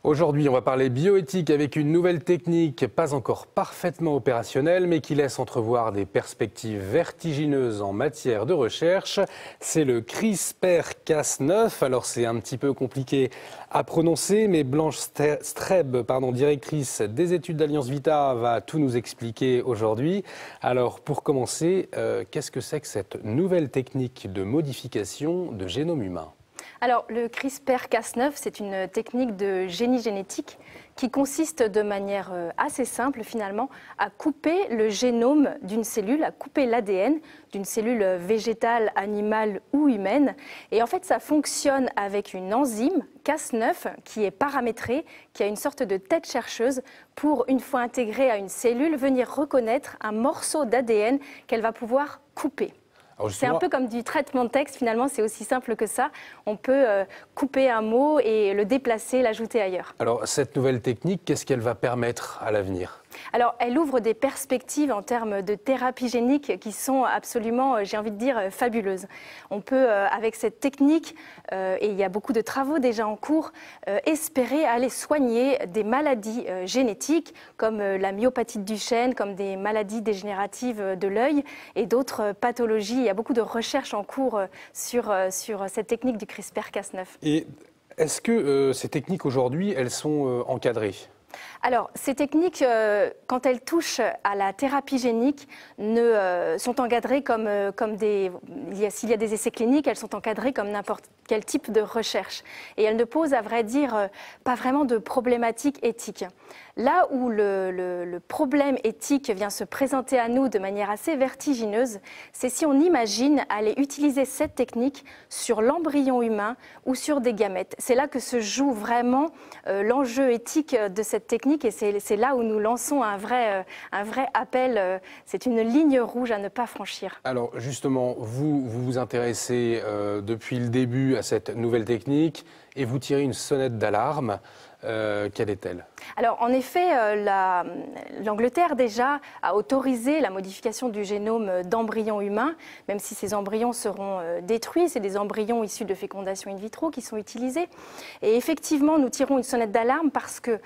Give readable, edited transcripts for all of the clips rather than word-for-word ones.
Aujourd'hui, on va parler bioéthique avec une nouvelle technique pas encore parfaitement opérationnelle, mais qui laisse entrevoir des perspectives vertigineuses en matière de recherche. C'est le CRISPR-Cas9. Alors c'est un petit peu compliqué à prononcer, mais Blanche Streb, directrice des études d'Alliance Vita, va tout nous expliquer aujourd'hui. Alors pour commencer, qu'est-ce que c'est que cette nouvelle technique de modification de génome humain ? Alors, le CRISPR-Cas9, c'est une technique de génie génétique qui consiste de manière assez simple finalement à couper le génome d'une cellule, à couper l'ADN d'une cellule végétale, animale ou humaine. Et en fait, ça fonctionne avec une enzyme Cas9 qui est paramétrée, qui a une sorte de tête chercheuse pour, une fois intégrée à une cellule, venir reconnaître un morceau d'ADN qu'elle va pouvoir couper. C'est un peu comme du traitement de texte, finalement, c'est aussi simple que ça. On peut couper un mot et le déplacer, l'ajouter ailleurs. Alors, cette nouvelle technique, qu'est-ce qu'elle va permettre à l'avenir ? Alors, elle ouvre des perspectives en termes de thérapie génique qui sont absolument, j'ai envie de dire, fabuleuses. On peut, avec cette technique, et il y a beaucoup de travaux déjà en cours, espérer aller soigner des maladies génétiques comme la myopathie de Duchenne, comme des maladies dégénératives de l'œil et d'autres pathologies. Il y a beaucoup de recherches en cours sur cette technique du CRISPR-Cas9. Et est-ce que ces techniques aujourd'hui, elles sont encadrées ? Alors, ces techniques, quand elles touchent à la thérapie génique, sont encadrées s'il y a des essais cliniques, elles sont encadrées comme n'importe quel type de recherche. Et elles ne posent, à vrai dire, pas vraiment de problématiques éthiques. Là où le problème éthique vient se présenter à nous de manière assez vertigineuse, c'est si on imagine aller utiliser cette technique sur l'embryon humain ou sur des gamètes. C'est là que se joue vraiment l'enjeu éthique de cette technique et c'est là où nous lançons un vrai appel. C'est une ligne rouge à ne pas franchir. Alors justement, vous intéressez depuis le début à cette nouvelle technique et vous tirez une sonnette d'alarme. Quelle est-elle ? Alors en effet, l'Angleterre déjà a autorisé la modification du génome d'embryons humains, même si ces embryons seront détruits. C'est des embryons issus de fécondation in vitro qui sont utilisés. Et effectivement, nous tirons une sonnette d'alarme parce que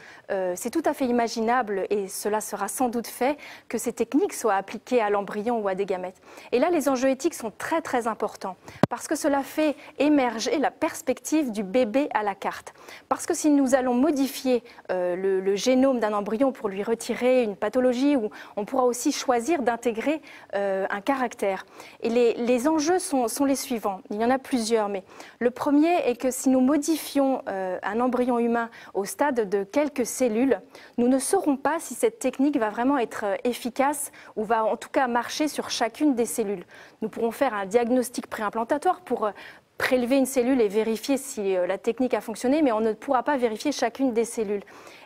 c'est tout à fait imaginable, et cela sera sans doute fait, que ces techniques soient appliquées à l'embryon ou à des gamètes. Et là, les enjeux éthiques sont très très importants parce que cela fait émerger la perspective du bébé à la carte. Parce que si nous allons modifier le génome d'un embryon pour lui retirer une pathologie, ou on pourra aussi choisir d'intégrer un caractère. Et les enjeux sont les suivants. Il y en a plusieurs, mais le premier est que si nous modifions un embryon humain au stade de quelques cellules, nous ne saurons pas si cette technique va vraiment être efficace ou va en tout cas marcher sur chacune des cellules. Nous pourrons faire un diagnostic préimplantatoire pour prélever une cellule et vérifier si la technique a fonctionné, mais on ne pourra pas vérifier chacune des cellules.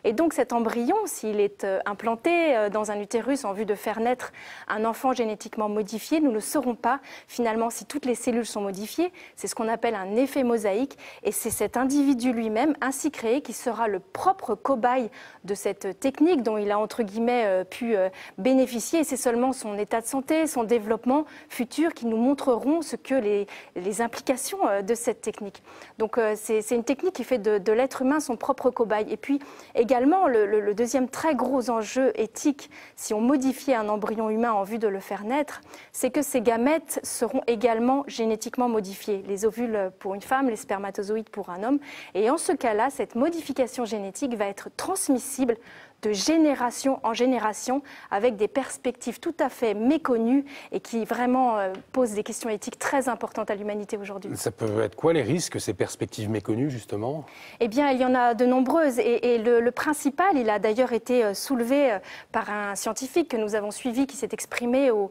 Et donc cet embryon, s'il est implanté dans un utérus en vue de faire naître un enfant génétiquement modifié, nous ne saurons pas finalement si toutes les cellules sont modifiées. C'est ce qu'on appelle un effet mosaïque, et c'est cet individu lui-même, ainsi créé, qui sera le propre cobaye de cette technique dont il a entre guillemets pu bénéficier. Et c'est seulement son état de santé, son développement futur qui nous montreront ce que les implications de cette technique. Donc c'est une technique qui fait de l'être humain son propre cobaye. Et puis également, le deuxième très gros enjeu éthique, si on modifiait un embryon humain en vue de le faire naître, c'est que ces gamètes seront également génétiquement modifiés. Les ovules pour une femme, les spermatozoïdes pour un homme. Et en ce cas-là, cette modification génétique va être transmissible de génération en génération, avec des perspectives tout à fait méconnues et qui vraiment posent des questions éthiques très importantes à l'humanité aujourd'hui. Ça peut être quoi les risques, ces perspectives méconnues justement ? Eh bien, il y en a de nombreuses, et le principal, il a d'ailleurs été soulevé par un scientifique que nous avons suivi, qui s'est exprimé au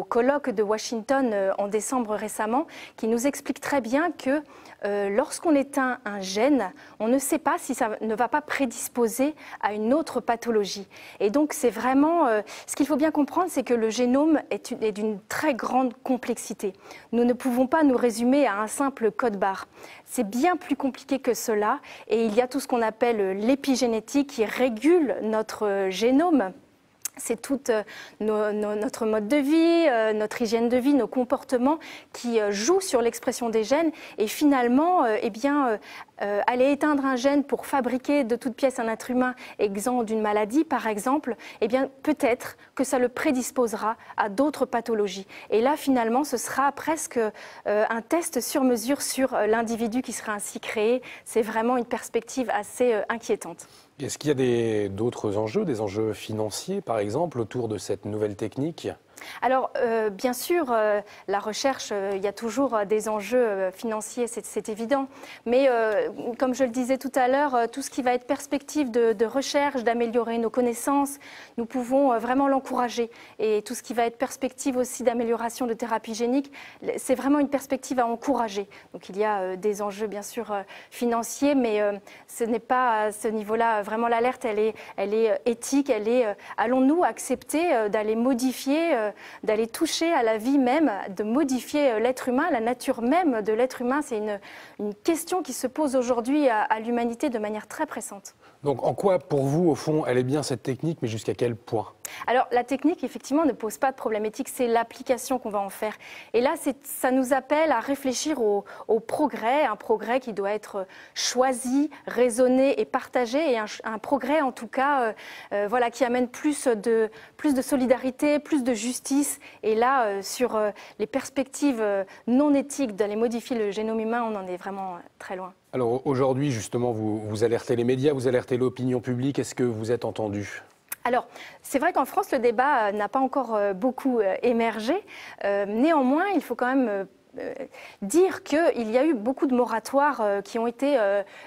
colloque de Washington en décembre récemment, qui nous explique très bien que lorsqu'on éteint un gène, on ne sait pas si ça ne va pas prédisposer à une autre pathologie. Et donc c'est vraiment, ce qu'il faut bien comprendre, c'est que le génome est d'une très grande complexité. Nous ne pouvons pas nous résumer à un simple code-barre. C'est bien plus compliqué que cela, et il y a tout ce qu'on appelle l'épigénétique qui régule notre génome. C'est tout notre mode de vie, notre hygiène de vie, nos comportements qui jouent sur l'expression des gènes. Et finalement, aller éteindre un gène pour fabriquer de toute pièce un être humain exempt d'une maladie, par exemple, peut-être que ça le prédisposera à d'autres pathologies. Et là, finalement, ce sera presque un test sur mesure sur l'individu qui sera ainsi créé. C'est vraiment une perspective assez inquiétante. Est-ce qu'il y a d'autres enjeux, des enjeux financiers, par exemple, autour de cette nouvelle technique ? Alors, bien sûr, la recherche, il y a toujours des enjeux financiers, c'est évident. Mais comme je le disais tout à l'heure, tout ce qui va être perspective de recherche, d'améliorer nos connaissances, nous pouvons vraiment l'encourager. Et tout ce qui va être perspective aussi d'amélioration de thérapie génique, c'est vraiment une perspective à encourager. Donc, il y a des enjeux, bien sûr, financiers, mais ce n'est pas à ce niveau-là. Vraiment, l'alerte, elle est éthique. Allons-nous accepter d'aller modifier d'aller toucher à la vie même, de modifier l'être humain, la nature même de l'être humain. C'est une question qui se pose aujourd'hui à l'humanité de manière très pressante. Donc en quoi, pour vous, au fond, elle est bien cette technique, mais jusqu'à quel point ? Alors la technique, effectivement, ne pose pas de problème éthique, c'est l'application qu'on va en faire. Et là, ça nous appelle à réfléchir au progrès, un progrès qui doit être choisi, raisonné et partagé, et un progrès en tout cas qui amène plus de solidarité, plus de justice. Et là, sur les perspectives non éthiques d'aller modifier le génome humain, on en est vraiment très loin. Alors aujourd'hui, justement, vous alertez les médias, vous alertez l'opinion publique. Est-ce que vous êtes entendu ? Alors, c'est vrai qu'en France, le débat n'a pas encore beaucoup émergé. Néanmoins, il faut quand même dire qu'il y a eu beaucoup de moratoires qui ont été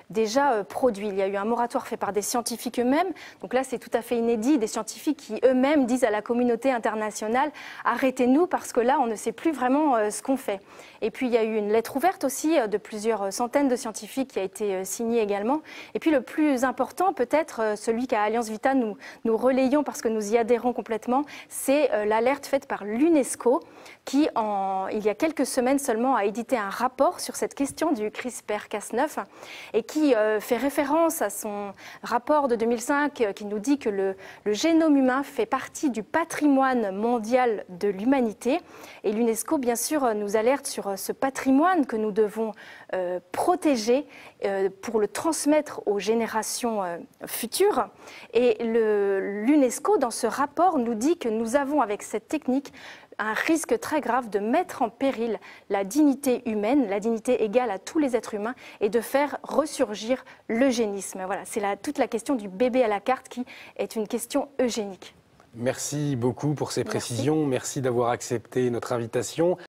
déjà produits. Il y a eu un moratoire fait par des scientifiques eux-mêmes. Donc là, c'est tout à fait inédit. Des scientifiques qui eux-mêmes disent à la communauté internationale « Arrêtez-nous parce que là, on ne sait plus vraiment ce qu'on fait ». Et puis, il y a eu une lettre ouverte aussi de plusieurs centaines de scientifiques qui a été signée également. Et puis, le plus important, peut-être, celui qu'à Alliance Vita, nous relayons parce que nous y adhérons complètement, c'est l'alerte faite par l'UNESCO qui, il y a quelques semaines seulement, a édité un rapport sur cette question du CRISPR-Cas9 et qui fait référence à son rapport de 2005 qui nous dit que le génome humain fait partie du patrimoine mondial de l'humanité. Et l'UNESCO, bien sûr, nous alerte sur ce patrimoine que nous devons protéger pour le transmettre aux générations futures. Et l'UNESCO, dans ce rapport, nous dit que nous avons, avec cette technique, un risque très grave de mettre en péril la dignité humaine, la dignité égale à tous les êtres humains, et de faire ressurgir l'eugénisme. Voilà, c'est toute la question du bébé à la carte qui est une question eugénique. Merci beaucoup pour ces précisions. Merci d'avoir accepté notre invitation.